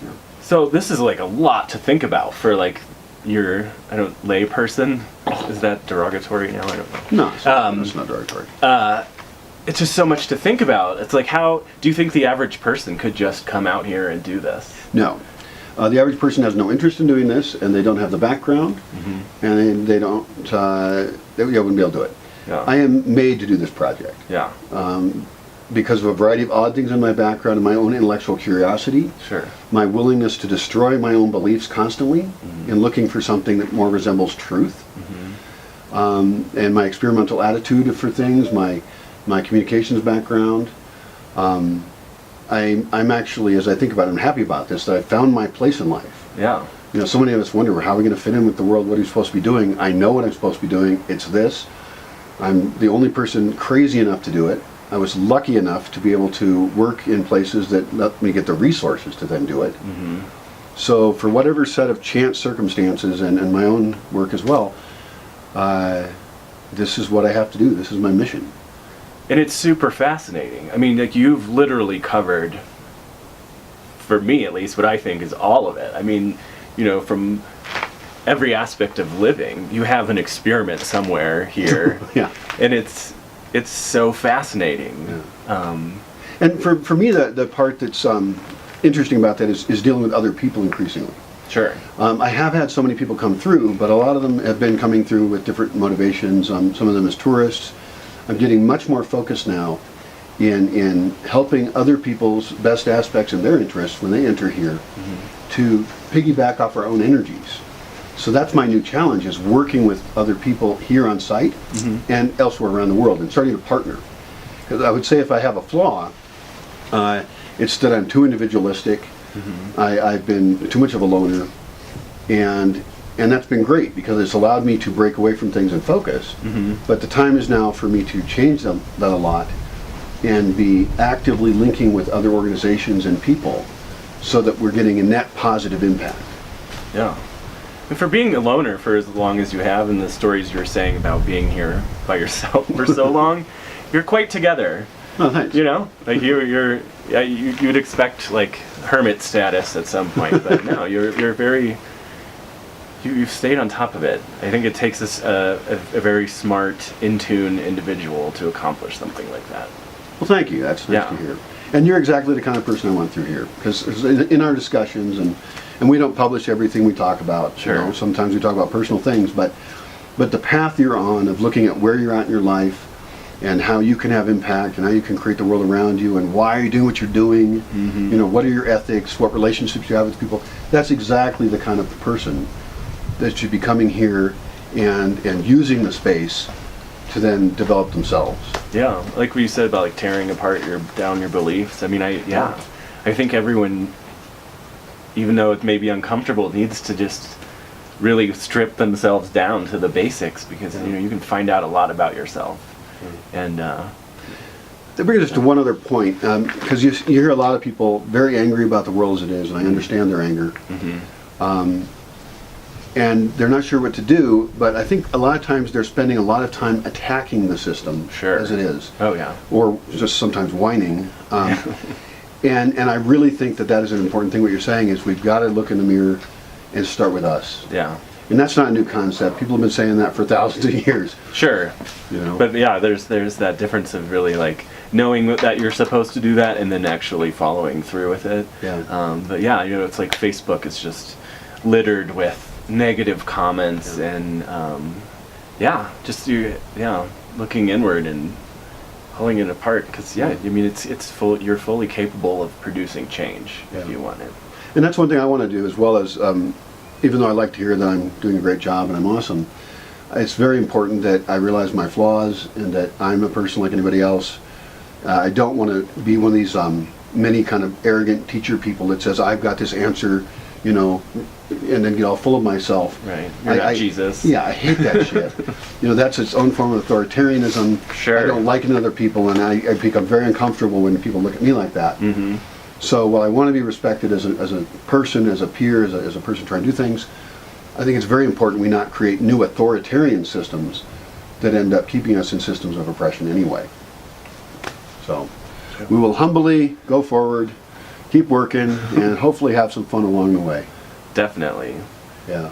Yeah. So this is like a lot to think about for like your, lay person. Is that derogatory now? I don't know. No, it's not derogatory. It's just so much to think about. It's like, how do you think the average person could just come out here and do this? No. The average person has no interest in doing this, and they don't have the background, and they don't, they wouldn't be able to do it. Yeah. I am made to do this project. Yeah. Because of a variety of odd things in my background and my own intellectual curiosity, Sure. my willingness to destroy my own beliefs constantly in looking for something that more resembles truth, and my experimental attitude for things, my communications background. I'm actually, as I think about it, I'm happy about this, that I found my place in life. Yeah. You know, so many of us wonder, how are we going to fit in with the world? What are you supposed to be doing? I know what I'm supposed to be doing. It's this. I'm the only person crazy enough to do it. I was lucky enough to be able to work in places that let me get the resources to then do it. So for whatever set of chance circumstances and my own work as well, this is what I have to do. This is my mission. And it's super fascinating. I mean, like, you've literally covered, for me at least, what I think is all of it. I mean, you know, from every aspect of living, you have an experiment somewhere here. Yeah. And it's so fascinating. Yeah. And for me, the part that's interesting about that is dealing with other people increasingly. Sure. I have had so many people come through, but a lot of them have been coming through with different motivations. Some of them as tourists. I'm getting much more focused now in helping other people's best aspects and their interests when they enter here to piggyback off our own energies. So that's my new challenge, is working with other people here on site and elsewhere around the world and starting to partner. Because I would say if I have a flaw, it's that I'm too individualistic. I've been too much of a loner, and that's been great because it's allowed me to break away from things and focus. But the time is now for me to change that a lot and be actively linking with other organizations and people so that we're getting a net positive impact. Yeah. And for being a loner for as long as you have, and the stories you were saying about being here by yourself for so long, you're quite together. Oh, thanks. You know, like you'd expect like hermit status at some point, but no, you're very. You've stayed on top of it. I think it takes a very smart, in-tune individual to accomplish something like that. Well, thank you. That's nice to hear. And you're exactly the kind of person I want through here. Because in our discussions, and we don't publish everything we talk about. Sure. You know, sometimes we talk about personal things, but the path you're on of looking at where you're at in your life and how you can have impact and how you can create the world around you and why are you doing what you're doing, you know, what are your ethics, what relationships you have with people, that's exactly the kind of person that should be coming here and using the space to then develop themselves. Yeah, like what you said about like tearing apart down your beliefs. I mean, I think everyone, even though it may be uncomfortable, needs to just really strip themselves down to the basics because you know you can find out a lot about yourself. And that brings us to one other point, because you hear a lot of people very angry about the world as it is, and I understand their anger. And they're not sure what to do, but I think a lot of times they're spending a lot of time attacking the system as it is. Oh yeah. Or just sometimes whining. And I really think that is an important thing. What you're saying is we've got to look in the mirror and start with us. Yeah. And that's not a new concept. People have been saying that for thousands of years. Sure. You know. But yeah, there's that difference of really like knowing that you're supposed to do that and then actually following through with it. Yeah. But yeah, you know, it's like Facebook is just littered with negative comments and just looking inward and pulling it apart because I mean it's full. You're fully capable of producing change if you want it. And that's one thing I want to do, as well as even though I like to hear that I'm doing a great job and I'm awesome, it's very important that I realize my flaws and that I'm a person like anybody else. I don't want to be one of these many kind of arrogant teacher people that says I've got this answer, you know, and then get all full of myself. Right. You're not Jesus. Yeah, I hate that shit. You know, that's its own form of authoritarianism. Sure. I don't like it in other people, and I become very uncomfortable when people look at me like that. So while I want to be respected as a person, as a peer, as a person trying to do things, I think it's very important we not create new authoritarian systems that end up keeping us in systems of oppression anyway. So we will humbly go forward, keep working and hopefully have some fun along the way. Definitely. Yeah.